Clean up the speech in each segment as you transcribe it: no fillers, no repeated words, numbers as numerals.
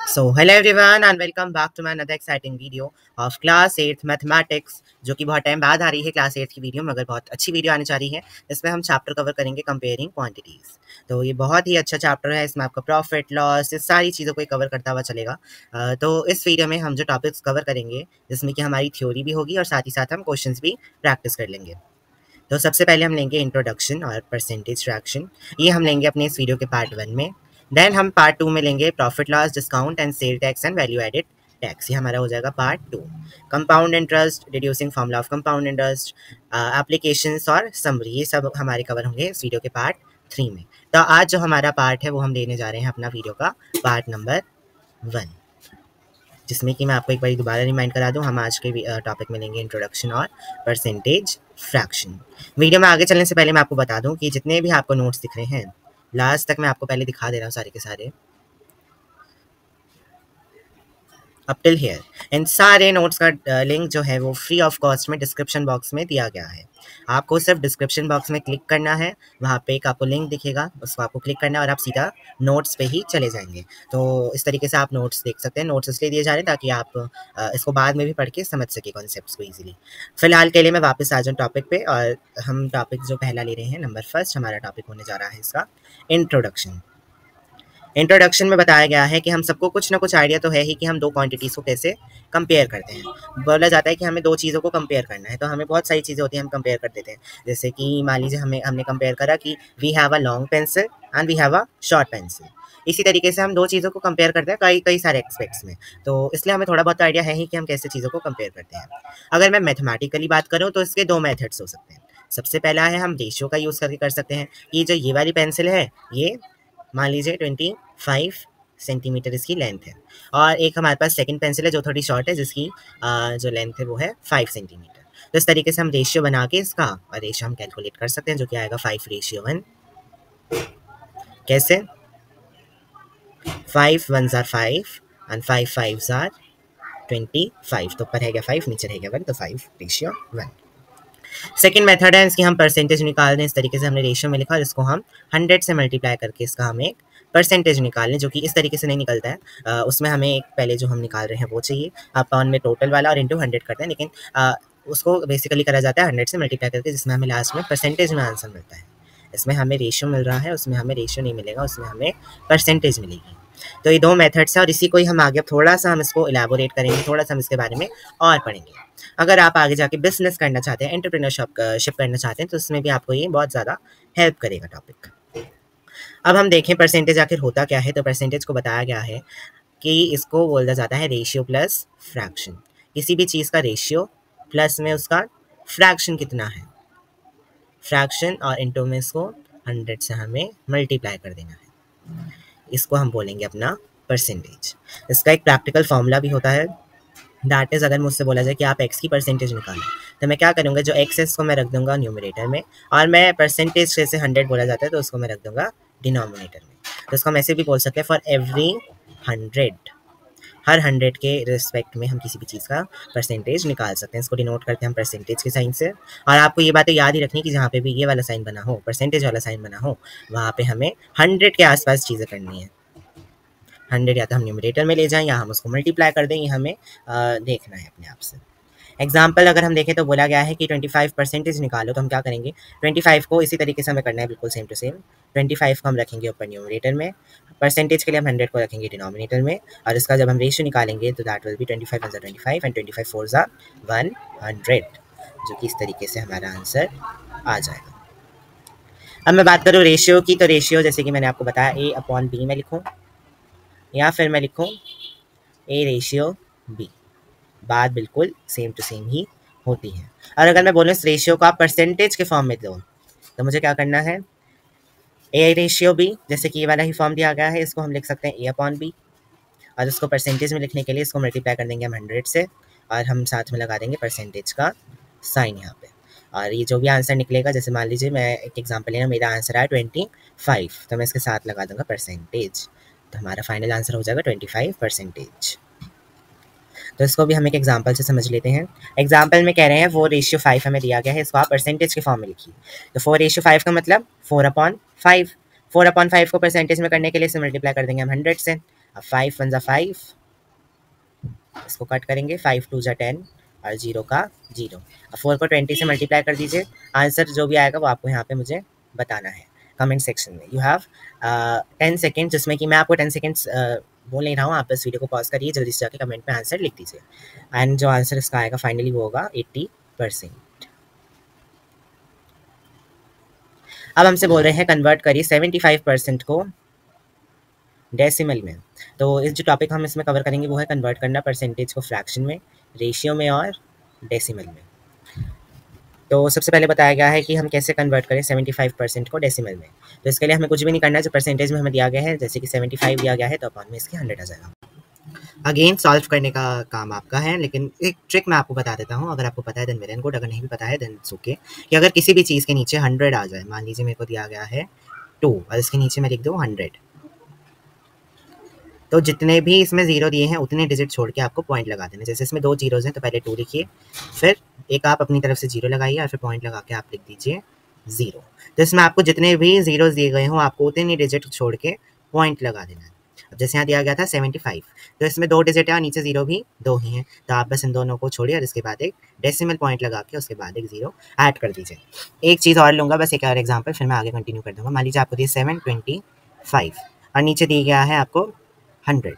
Hello everyone and welcome back to my another exciting video of class 8th mathematics जो कि बहुत time बाद आ रही है क्लास 8 की वीडियो, मगर बहुत अच्छी वीडियो आने जा रही है। इसमें हम चैप्टर कवर करेंगे कंपेयरिंग क्वांटिटीज़। तो ये बहुत ही अच्छा चैप्टर है। इसमें आपका प्रॉफिट लॉस इस सारी चीज़ों को कवर करता हुआ चलेगा। तो इस वीडियो में हम जो टॉपिक्स कवर करेंगे जिसमें कि हमारी थ्योरी भी होगी और साथ ही साथ हम क्वेश्चन भी प्रैक्टिस कर लेंगे। तो सबसे पहले हम लेंगे इंट्रोडक्शन और परसेंटेज फ्रैक्शन, ये हम लेंगे अपने इस वीडियो के पार्ट 1 में। देन हम पार्ट 2 में लेंगे profit loss, discount and sale tax and value added tax, ये हमारा हो जाएगा part 2। Compound interest, reducing formula of compound interest, applications और समरी, ये सब हमारे कवर होंगे इस वीडियो के पार्ट 3 में। तो आज जो हमारा पार्ट है वो हम लेने जा रहे हैं अपना वीडियो का पार्ट नंबर 1, जिसमें कि मैं आपको एक बार दोबारा रिमाइंड करा दूं, हम आज के टॉपिक में लेंगे इंट्रोडक्शन और परसेंटेज फ्रैक्शन। वीडियो में आगे चलने से पहले मैं आपको बता दूं कि जितने भी आपको नोट्स दिख रहे हैं लास्ट तक मैं आपको पहले दिखा दे रहा हूँ सारे के सारे अप टिल हियर। इन सारे नोट्स का लिंक जो है वो फ्री ऑफ कॉस्ट में डिस्क्रिप्शन बॉक्स में दिया गया है। आपको सिर्फ डिस्क्रिप्शन बॉक्स में क्लिक करना है, वहाँ पे एक आपको लिंक दिखेगा, उसको आपको क्लिक करना है और आप सीधा नोट्स पे ही चले जाएंगे। तो इस तरीके से आप नोट्स देख सकते हैं। नोट्स इसलिए दिए जा रहे हैं ताकि आप इसको बाद में भी पढ़ के समझ सके कॉन्सेप्ट्स को ईजिली। फिलहाल के लिए मैं वापस आ जाऊँ टॉपिक पे, और हम टॉपिक जो पहला ले रहे हैं नंबर फर्स्ट, हमारा टॉपिक होने जा रहा है इसका इंट्रोडक्शन। इंट्रोडक्शन में बताया गया है कि हम सबको कुछ ना कुछ आइडिया तो है ही कि हम दो क्वांटिटीज़ को कैसे कंपेयर करते हैं। बोला जाता है कि हमें दो चीज़ों को कंपेयर करना है, तो हमें बहुत सारी चीज़ें होती हैं हम कंपेयर कर देते हैं। जैसे कि मान लीजिए हमने कंपेयर करा कि we have a long pencil and we have a short pencil. इसी तरीके से हम दो चीज़ों को कंपेयर करते हैं कई कई सारे एक्सपेक्ट्स में, तो इसलिए हमें थोड़ा बहुत आइडिया है ही कि हम कैसे चीज़ों को कंपेयर करते हैं। अगर मैं मैथमेटिकली बात करूँ तो इसके दो मेथड्स हो सकते हैं। सबसे पहला है हम रेशियो का यूज़ करके कर सकते हैं कि जो ये वाली पेंसिल है ये मान लीजिए 25 सेंटीमीटर इसकी लेंथ है, और एक हमारे पास सेकंड पेंसिल है जो थोड़ी शॉर्ट है जिसकी जो लेंथ है वो है 5 सेंटीमीटर। तो इस तरीके से हम रेशियो बना के इसका और रेशियो हम कैलकुलेट कर सकते हैं, जो कि आएगा 5:1। कैसे? 5 1s are 5 and 5 5s are 25। तो ऊपर है गया 5, नीचे रह गया 1, तो 5:1। सेकेंड मेथड है इसकी हम परसेंटेज निकाल दें। इस तरीके से हमने रेशियो में लिखा और इसको हम 100 से मल्टीप्लाई करके इसका हम एक परसेंटेज निकाल लें, जो कि इस तरीके से नहीं निकलता है। उसमें हमें एक पहले जो हम निकाल रहे हैं वो चाहिए अपॉन में टोटल वाला और इंटू 100 करते हैं, लेकिन उसको बेसिकली करा जाता है 100 से मल्टीप्लाई करके, जिसमें हमें लास्ट में परसेंटेज में आंसर मिलता है। इसमें हमें रेशियो मिल रहा है, उसमें हमें रेशियो नहीं मिलेगा, उसमें हमें परसेंटेज मिलेगी। तो ये दो मेथड्स हैं और इसी को ही हम आगे थोड़ा सा हम इसको इलेबोरेट करेंगे, थोड़ा सा हम इसके बारे में और पढ़ेंगे। अगर आप आगे जाके बिजनेस करना चाहते हैं, एंटरप्रेन्योरशिप करना चाहते हैं, तो उसमें भी आपको ये बहुत ज़्यादा हेल्प करेगा टॉपिक। अब हम देखें परसेंटेज आखिर होता क्या है। तो परसेंटेज को बताया गया है कि इसको बोला जाता है रेशियो प्लस फ्रैक्शन। किसी भी चीज़ का रेशियो प्लस में उसका फ्रैक्शन कितना है, फ्रैक्शन और इंटू में इसको 100 से हमें मल्टीप्लाई कर देना है, इसको हम बोलेंगे अपना परसेंटेज। इसका एक प्रैक्टिकल फॉर्मूला भी होता है। दैट इज़, अगर मुझसे बोला जाए कि आप x की परसेंटेज निकालें, तो मैं क्या करूँगा, जो x है इसको मैं रख दूँगा न्यूमरेटर में, और मैं परसेंटेज जैसे 100 बोला जाता है तो उसको मैं रख दूँगा डिनोमिनेटर में। तो इसको हम ऐसे भी बोल सकते हैं फॉर एवरी 100, हर 100 के रिस्पेक्ट में हम किसी भी चीज़ का परसेंटेज निकाल सकते हैं। इसको डिनोट करते हैं हम परसेंटेज के साइन से। और आपको ये बातें याद ही रखनी कि जहाँ पे भी ये वाला साइन बना हो, परसेंटेज वाला साइन बना हो, वहाँ पे हमें 100 के आसपास चीज़ें करनी है। 100 या तो हम न्यूमरेटर में ले जाएं या हम उसको मल्टीप्लाई कर दें, ये हमें देखना है अपने आप से। एग्जाम्पल अगर हम देखें तो बोला गया है कि 25 परसेंटेज निकालो, तो हम क्या करेंगे, 25 को इसी तरीके से हमें करना है, बिल्कुल सेम टू सेम। 25 को हम रखेंगे ऊपर न्यूमरेटर में, परसेंटेज के लिए हम 100 को रखेंगे डिनोमिनेटर में, और इसका जब हम रेशियो निकालेंगे तो दैट विल बी 25 1 25 एंड 25 4 100, जो कि इस तरीके से हमारा आंसर आ जाएगा। अब मैं बात करूँ रेशियो की, तो रेशियो जैसे कि मैंने आपको बताया A/B में लिखूँ या फिर मैं लिखूँ A/B, बात बिल्कुल सेम टू सेम ही होती है। और अगर मैं बोलूँ इस रेशियो को आप परसेंटेज के फॉर्म में दो, तो मुझे क्या करना है, A/B, जैसे कि ये वाला ही फॉर्म दिया गया है, इसको हम लिख सकते हैं A/B, और उसको परसेंटेज में लिखने के लिए इसको मल्टीप्लाई कर देंगे हम 100 से, और हम साथ में लगा देंगे परसेंटेज का साइन यहाँ पे। और ये जो भी आंसर निकलेगा, जैसे मान लीजिए मैं एक एग्जांपल लेना, मेरा आंसर आया 25, तो मैं इसके साथ लगा दूंगा परसेंटेज, तो हमारा फाइनल आंसर हो जाएगा 25%। तो इसको भी हम एक एग्जांपल से समझ लेते हैं। एग्जांपल में कह रहे हैं 4:5 हमें दिया गया है, इसको आप परसेंटेज के फॉर्म में लिखिए। तो 4:5 का मतलब 4/5। 4/5 को परसेंटेज में करने के लिए इसे मल्टीप्लाई कर देंगे हम 100 से, अब 5 1 5, इसको कट करेंगे, 5 2 10 और 0 का 0। अब 4 को 20 से मल्टीप्लाई कर दीजिए, आंसर जो भी आएगा वो आपको यहाँ पे मुझे बताना है कमेंट सेक्शन में। यू हैव 10 सेकेंड, जिसमें कि मैं आपको 10 सेकेंड्स बोल नहीं रहा हूँ, आप बस वीडियो को पॉज करिए, जल्दी से जाके कमेंट में आंसर लिख दीजिए। एंड जो आंसर इसका आएगा फाइनली वो होगा 80%। अब हमसे बोल रहे हैं कन्वर्ट करिए 75% को डेसिमल में। तो इस जो टॉपिक हम इसमें कवर करेंगे वो है कन्वर्ट करना परसेंटेज को फ्रैक्शन में, रेशियो में और डेसिमल में। तो सबसे पहले बताया गया है कि हम कैसे कन्वर्ट करें 75% को डेसिमल में। तो इसके लिए हमें कुछ भी नहीं करना है, जो परसेंटेज में हमें दिया गया है, जैसे कि 75 दिया गया है तो अपॉन में इसके 100 आ जाएगा। अगेन सॉल्व करने का काम आपका है, लेकिन एक ट्रिक मैं आपको बता देता हूँ, अगर आपको पता है देन वेल एंड गुड, अगर नहीं भी पता है देन इट्स ओके। कि अगर किसी भी चीज़ के नीचे 100 आ जाए, मान लीजिए मेरे को दिया गया है 2 और इसके नीचे मैं लिख दूँ 100, तो जितने भी इसमें जीरो दिए हैं उतने डिजिट छोड़ के आपको पॉइंट लगा देना। जैसे इसमें 2 जीरोज़ हैं तो पहले 2 लिखिए, फिर एक आप अपनी तरफ से 0 लगाइए और फिर पॉइंट लगा के आप लिख दीजिए 0। तो इसमें आपको जितने भी जीरोज़ दिए गए हों आपको उतने डिजिट छोड़ के पॉइंट लगा देना है। अब जैसे यहाँ दिया गया था 75, तो इसमें 2 डिजिट है और नीचे 0 भी 2 ही हैं, तो आप बस इन दोनों को छोड़िए और इसके बाद एक डेसिमल पॉइंट लगा के उसके बाद एक 0 ऐड कर दीजिए। एक चीज़ और लूँगा, बस एक और एग्जाम्पल, फिर मैं आगे कंटिन्यू कर दूँगा। मान लीजिए आपको दिए 725 और नीचे दिया गया है आपको 100,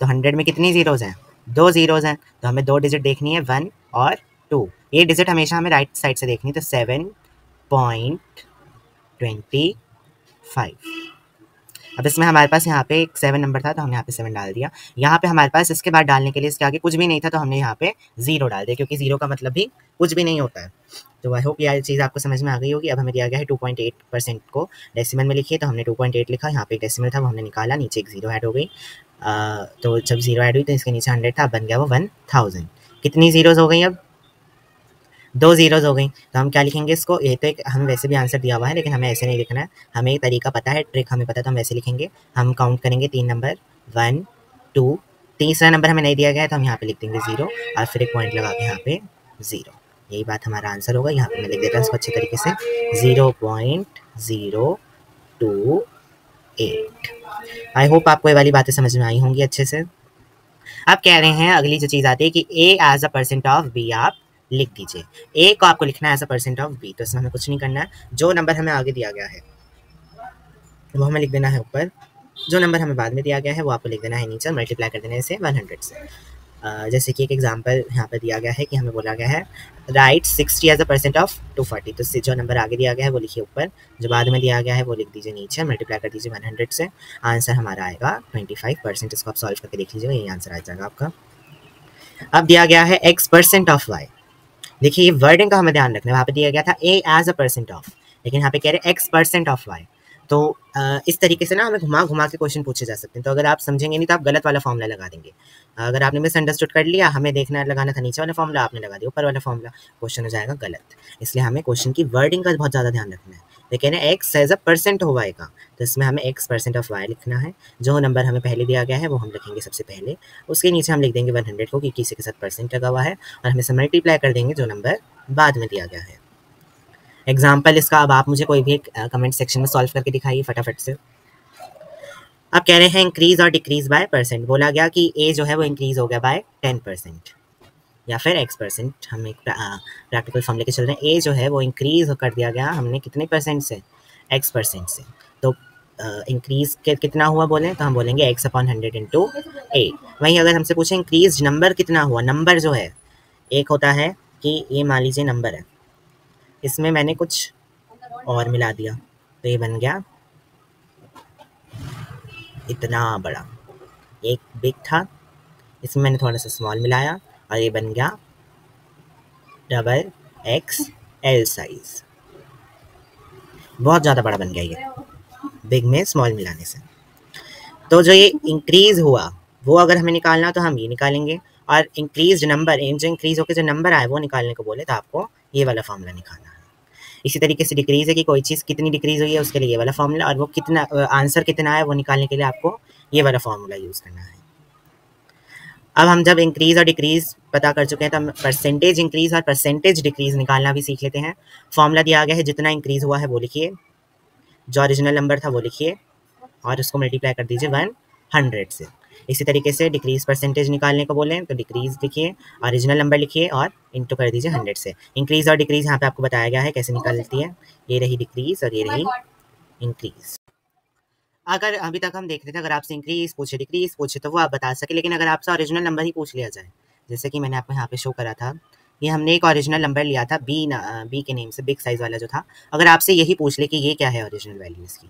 तो 100 में कितनी जीरोज़ हैं? 2 जीरोज़ हैं, तो हमें 2 डिजिट देखनी है 1 और 2। ये डिजिट हमेशा हमें राइट साइड से देखनी है, तो 7.25। अब इसमें हमारे पास यहाँ पे एक 7 नंबर था तो हमने यहाँ पे 7 डाल दिया। यहाँ पे हमारे पास इसके बाद डालने के लिए इसके आगे कुछ भी नहीं था तो हमने यहाँ पे 0 डाल दिया, क्योंकि 0 का मतलब भी कुछ भी नहीं होता है। तो आई होप ये चीज़ आपको समझ में आ गई होगी। अब हमें दिया गया है 2.8% को डेसिमल में लिखिए, तो हमने 2.8 लिखा, यहाँ पे एक डेसिमल था वो हमने निकाला, नीचे एक 0 ऐड हो गई। तो जब 0 ऐड हुई तो इसके नीचे 100 था, बन गया वो 1000। कितनी जीरोज़ हो गई? अब 2 जीरोज़ हो गई, तो हम क्या लिखेंगे इसको? ये तो एक हमें वैसे भी आंसर दिया हुआ है, लेकिन हमें ऐसे नहीं लिखना है, हमें एक तरीका पता है, ट्रिक हमें पता है, तो हम वैसे लिखेंगे। हम काउंट करेंगे 3 नंबर, 1 2, तीसरा नंबर हमें नहीं दिया गया है तो हम यहाँ पे लिख देंगे 0 और फिर एक पॉइंट लगा के यहाँ पे 0। यही बात हमारा आंसर होगा। यहाँ पे मैं लिख देता हूँ इसको अच्छे तरीके से, 0.028। आई होप आपको ये वाली बातें समझ में आई होंगी अच्छे से। अब कह रहे हैं अगली जो चीज़ आती है कि a as a percent of b आप लिख दीजिए। a को आपको लिखना है as a percent of b, तो इसमें हमें कुछ नहीं करना है, जो नंबर हमें आगे दिया गया है वो हमें लिख देना है ऊपर, जो नंबर हमें बाद में दिया गया है वो आपको लिख देना है नीचे, मल्टीप्लाई कर देना है इसे 100 से। जैसे कि एक एग्जांपल यहाँ पर दिया गया है कि हमें बोला गया है right 60 as a percent of 240, तो जो नंबर आगे दिया गया है वो लिखिए ऊपर, जो बाद में दिया गया है वो लिख दीजिए नीचे, मल्टीप्लाई कर दीजिए 100 से। आंसर हमारा आएगा 25%। इसको आप सॉल्व करके देख लीजिएगा, यही आंसर आ जाएगा आपका। अब दिया गया है x% ऑफ y। देखिए ये वर्डिंग का हमें ध्यान रखना है, वहाँ पे दिया गया था a as a percent of, लेकिन यहाँ पे कह रहे हैं x% ऑफ y। तो इस तरीके से ना हमें घुमा घुमा के क्वेश्चन पूछे जा सकते हैं, तो अगर आप समझेंगे नहीं तो आप गलत वाला फॉर्मूला लगा देंगे। अगर आपने मिसअंडरस्टूड कर लिया, हमें देखना लगाना था नीचे वाला फॉर्मूला, आपने लगा दिया ऊपर वाला फॉर्मूला, क्वेश्चन हो जाएगा गलत। इसलिए हमें क्वेश्चन की वर्डिंग का बहुत ज़्यादा ध्यान रखना है। लेकिन x एज अ परसेंट हो y का, तो इसमें हमें x% ऑफ y लिखना है, जो नंबर हमें पहले दिया गया है वो हम लिखेंगे सबसे पहले, उसके नीचे हम लिख देंगे 100 को, क्योंकि इसी के साथ परसेंट लगा हुआ है, और हम इसे मल्टीप्लाई कर देंगे जो नंबर बाद में दिया गया है। एग्जाम्पल इसका अब आप मुझे कोई भी कमेंट सेक्शन में सॉल्व करके दिखाइए फटाफट से। अब कह रहे हैं इंक्रीज और डिक्रीज बाय परसेंट। बोला गया कि ए जो है वो इंक्रीज हो गया बाय 10% या फिर x%। हम एक प्रैक्टिकल फॉर्म लेके चल रहे हैं। ए जो है वो इंक्रीज कर दिया गया हमने कितने परसेंट से? x% से। तो इंक्रीज कितना हुआ बोलें तो हम बोलेंगे x/100 इंटू ए। वहीं अगर हमसे पूछें इंक्रीज नंबर कितना हुआ, नंबर जो है एक होता है कि ये मान लीजिए नंबर है, इसमें मैंने कुछ और मिला दिया तो ये बन गया इतना बड़ा, एक बिग था इसमें मैंने थोड़ा सा स्मॉल मिलाया और ये बन गया XXL साइज, बहुत ज़्यादा बड़ा बन गया ये बिग में स्मॉल मिलाने से। तो जो ये इंक्रीज हुआ वो अगर हमें निकालना तो हम ये निकालेंगे, और इंक्रीज नंबर जो इंक्रीज होकर जो नंबर आए वो निकालने को बोले तो आपको ये वाला फॉर्मूला निकालना है। इसी तरीके से डिक्रीज है कि कोई चीज़ कितनी डिक्रीज हुई है उसके लिए ये वाला फॉर्मूला, और वो कितना आंसर कितना है वो निकालने के लिए आपको ये वाला फॉर्मूला यूज़ करना है। अब हम जब इंक्रीज और डिक्रीज पता कर चुके हैं तो हम परसेंटेज इंक्रीज और परसेंटेज डिक्रीज निकालना भी सीख लेते हैं। फॉर्मूला दिया गया है, जितना इंक्रीज हुआ है वो लिखिए, जो ओरिजिनल नंबर था वो लिखिए और उसको मल्टीप्लाई कर दीजिए 100 से। इसी तरीके से डिक्रीज परसेंटेज निकालने को बोले तो डिक्रीज लिखिए, ओरिजिनल नंबर लिखिए और इंटू कर दीजिए 100 से। इंक्रीज और डिक्रीज यहाँ पे आपको बताया गया है कैसे निकालती है। ये रही डिक्रीज और ये रही इंक्रीज। अगर अभी तक हम देख रहे थे अगर आपसे इंक्रीज पूछे डिक्रीज पूछे तो वो आप बता सके, लेकिन अगर आपसे ओरिजिनल नंबर ही पूछ लिया जाए, जैसे कि मैंने आपको यहाँ पे शो करा था, ये हमने एक ओरिजिनल नंबर लिया था बी के नेम से, बिग साइज वाला जो था। अगर आपसे यही पूछ ले कि ये क्या है ओरिजिनल वैल्यू इसकी,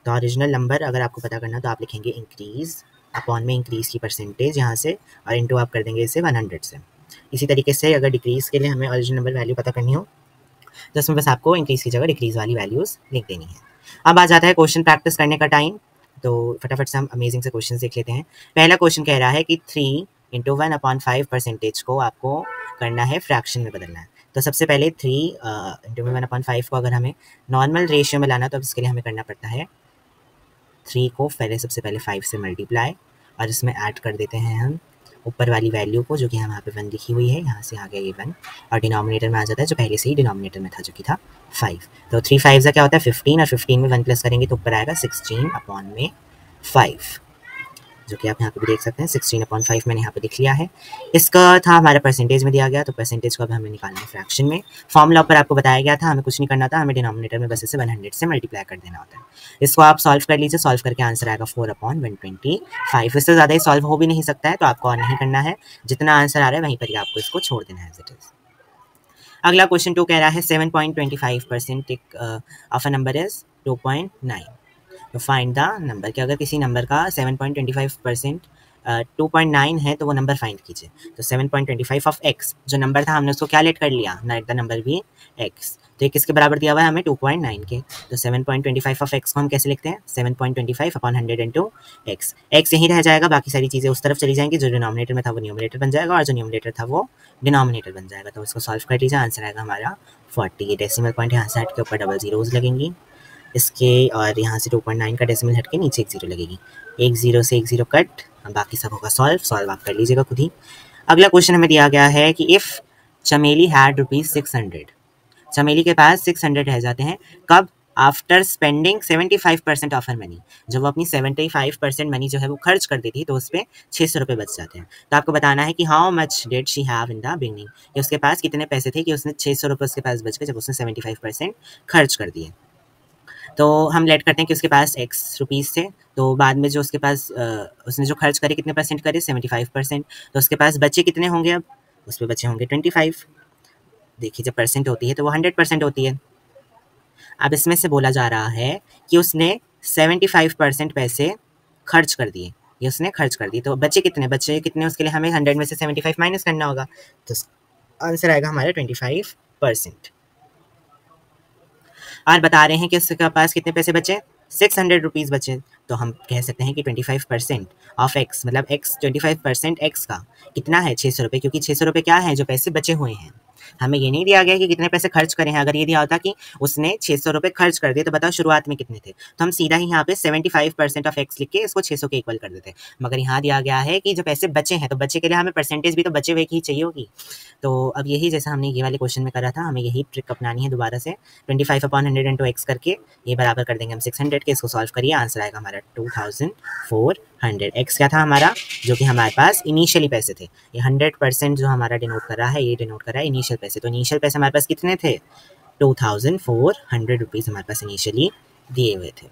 तो ओरिजिनल नंबर अगर आपको पता करना तो आप लिखेंगे इंक्रीज अपॉन में इंक्रीज की परसेंटेज यहाँ से, और इंटू आप कर देंगे इसे 100 से। इसी तरीके से अगर डिक्रीज के लिए हमें ओरिजिनल नंबर वैल्यू पता करनी हो तो उसमें बस आपको इंक्रीज की जगह डिक्रीज वाली वैल्यूज़ लिख देनी है। अब आ जाता है क्वेश्चन प्रैक्टिस करने का टाइम, तो फटाफट से हम अमेजिंग से क्वेश्चन देख लेते हैं। पहला क्वेश्चन कह रहा है कि 3 इंटू 1/5 परसेंटेज को आपको करना है फ्रैक्शन में बदलना है। तो सबसे पहले 3 इंटू 1/5 को अगर हमें नॉर्मल रेशियो में लाना तो इसके लिए हमें करना पड़ता है 3 को सबसे पहले 5 से मल्टीप्लाई, और इसमें ऐड कर देते हैं हम ऊपर वाली वैल्यू को जो कि यहाँ पे 1 लिखी हुई है, यहाँ से आ गया ये 1, और डिनोमिनेटर में आ जाता है जो पहले से ही डिनोमिनेटर में था जो कि था 5। तो 3 5 क्या होता है 15, और 15 में 1 प्लस करेंगे तो ऊपर आएगा 16 अपॉन में 5, जो कि आप यहाँ पे भी देख सकते हैं 16/5 मैंने यहाँ पे लिख लिया है। इसका था हमारा परसेंटेज में दिया गया, तो परसेंटेज को अब हमें निकालना है फ्रैक्शन में। फॉर्मूला ऊपर आपको बताया गया था, हमें कुछ नहीं करना था, हमें डिनोमिनेटर में बस इसे 100 से मल्टीप्लाई कर देना होता है। इसको आप सॉल्व कर लीजिए, सॉल्व करके आंसर आएगा 4/125। इससे ज़्यादा ही सॉल्व हो भी नहीं सकता है, तो आपको और नहीं करना है, जितना आंसर आ रहा है वहीं पर ही आपको इसको छोड़ देना है एज इट इज़। अगला क्वेश्चन 2 कह रहा है 7.25% ऑफ अ नंबर इज 2.9। तो फाइंड द नंबर, कि अगर किसी नंबर का 7.25% 2.9 है तो वो नंबर फाइंड कीजिए। तो 7.25 ऑफ x जो नंबर था हमने उसको क्या लेट कर लिया, लेट द नंबर भी x, तो ये किसके बराबर दिया हुआ है हमें 2.9 के। तो 7.25 ऑफ x को हम कैसे लिखते हैं 7.25 अपॉन 100 इंटू एक्स। एक्स यहीं रह जाएगा, बाकी सारी चीज़ें उस तरफ चली जाएंगी, जो डिनोमिनेटर में था वो न्यूमरेटर बन जाएगा और जो न्यूमरेटर था वो डिनोमिनेटर बन जाएगा। तो उसको सॉल्व कर लीजिए, आंसर आएगा हमारा 40। ये डेसिमल पॉइंट यहाँ से हट के ऊपर डबल जीरोज लगेंगी इसके, और यहाँ से 2.9 का डेसिमल हट के नीचे एक जीरो लगेगी, एक जीरो से एक जीरो कट, बाकी सब होगा सॉल्व आप कर लीजिएगा खुद ही। अगला क्वेश्चन हमें दिया गया है कि इफ़ चमेली हैड ₹600, चमेली के पास 600 रह जाते हैं, कब? After spending 75% of her money, जब वो अपनी 75% मनी जो है वो खर्च कर देती है तो उस पर 600 रुपये बच जाते हैं। तो आपको बताना है कि how much did she have in the beginning, कि उसके पास कितने पैसे थे कि उसने 600 रुपये उसके पास बच गए जब उसने 75% खर्च कर दिए। तो हम लेट करते हैं कि उसके पास x रुपीज़ थे, तो बाद में जो उसके पास उसने जो खर्च करे कितने परसेंट करे 75%, तो उसके पास बचे कितने होंगे, अब उस पर बचे होंगे 25। देखिए जब परसेंट होती है तो वो 100% होती है। अब इसमें से बोला जा रहा है कि उसने 75% पैसे खर्च कर दिए, ये उसने खर्च कर दिए, तो बचे कितने उसके लिए हमें 100 में से 75 माइनस करना होगा, तो आंसर आएगा हमारा 25%। और बता रहे हैं कि उसके पास कितने पैसे बचे 600 रुपीज़ बचे, तो हम कह सकते हैं कि 25% ऑफ एक्स, मतलब एक्स 25% एक्स का कितना है 600 रुपये, क्योंकि 600 रुपये क्या है जो पैसे बचे हुए हैं। हमें ये नहीं दिया गया कि कितने पैसे खर्च करें हैं, अगर ये दिया होता कि उसने 600 रुपये खर्च कर दिए तो बताओ शुरुआत में कितने थे, तो हम सीधा ही यहाँ पे 75% ऑफ एक्स लिख के इसको 600 के इक्वल कर देते। मगर यहाँ दिया गया है कि जो पैसे बचे हैं, तो बचे के लिए हमें परसेंटेज भी तो बचे हुए की ही चाहिए होगी। तो अब यही जैसा हमने ये वाले क्वेश्चन में करा था, हमें यही ट्रिक अपनानी है दोबारा से, 25/100 इंटू एक्स करके ये बराबर कर देंगे हम 600 के। इसको सॉल्व करिए, आंसर आएगा हमारा 2400। एक्स क्या था हमारा, जो कि हमारे पास इनिशियली पैसे थे। ये 100% जो हमारा डिनोट कर रहा है, ये डिनोट कर रहा है इनिशियल पैसे, तो इनिशियल पैसे हमारे पास कितने थे 2400 रुपीज़ हमारे पास इनिशियली दिए हुए थे।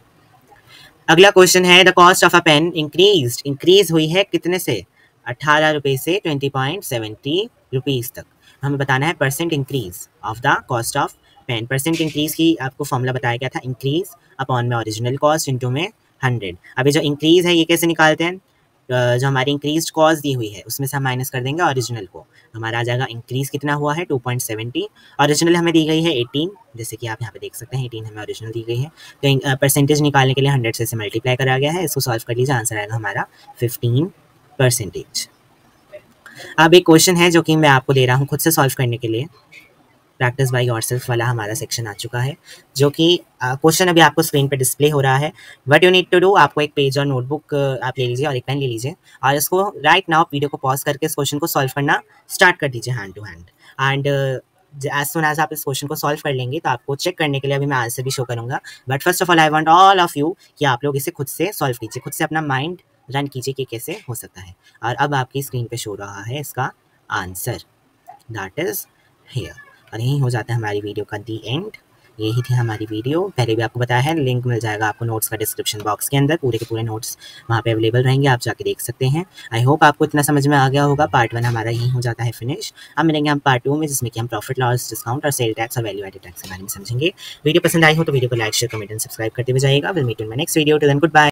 अगला क्वेश्चन है the cost of a pen increase हुई है कितने से 18 रुपये से 20.70 रुपीज़ तक। हमें बताना है percent increase of the cost of pen. Percent increase की आपको फॉर्मूला बताया गया था, इंक्रीज अपॉन में ओरिजिनल कॉस्ट इंटू में 100। अभी जो इंक्रीज है ये कैसे निकालते हैं, जो हमारी इंक्रीज कॉस्ट दी हुई है उसमें से हम माइनस कर देंगे ओरिजिनल को, हमारा आ जाएगा इंक्रीज कितना हुआ है 2.70, ओरिजिनल हमें दी गई है 18, जैसे कि आप यहाँ पे देख सकते हैं 18 हमें ओरिजिनल दी गई है। तो परसेंटेज निकालने के लिए 100 से मल्टीप्लाई करा गया है, इसको सॉल्व कर लीजिए, आंसर आएगा हमारा 15%। अब एक क्वेश्चन है जो कि मैं आपको दे रहा हूँ खुद से सॉल्व करने के लिए, प्रैक्टिस बाय योरसेल्फ वाला हमारा सेक्शन आ चुका है, जो कि क्वेश्चन अभी आपको स्क्रीन पे डिस्प्ले हो रहा है। What you need to do, आपको एक पेज और नोटबुक आप ले लीजिए और एक पेन ले लीजिए, और इसको राइट नाउ वीडियो को पॉज करके इस क्वेश्चन को सॉल्व करना स्टार्ट कर दीजिए hand to hand. And as soon as आप इस क्वेश्चन को सॉल्व कर लेंगे तो आपको चेक करने के लिए अभी मैं आंसर भी शो करूँगा, but first of all I want all of you कि आप लोग इसे खुद से सॉल्व कीजिए, खुद से अपना माइंड रन कीजिए कि कैसे हो सकता है। और अब आपकी स्क्रीन पे शो रहा है इसका आंसर, दैट इज़ हियर। और यही हो जाता है हमारी वीडियो का दी एंड। यही थी हमारी वीडियो, पहले भी आपको बताया है, लिंक मिल जाएगा आपको नोट्स का डिस्क्रिप्शन बॉक्स के अंदर, पूरे के पूरे नोट्स वहाँ पे अवेलेबल रहेंगे, आप जाके देख सकते हैं। आई होप आपको इतना समझ में आ गया होगा। पार्ट 1 हमारा यही हो जाता है फिनिश। अब मिलेंगे हम पार्ट 2 में, जिसमें कि हम प्रॉफिट लॉस, डिस्काउंट और सेल टैक्स और वैल्यू एडेड टैक्स के बारे में समझेंगे। वीडियो पसंद आई हो तो वीडियो को like share comment and subscribe करते हुए जाइएगा। Will meet in my next video, till then good bye.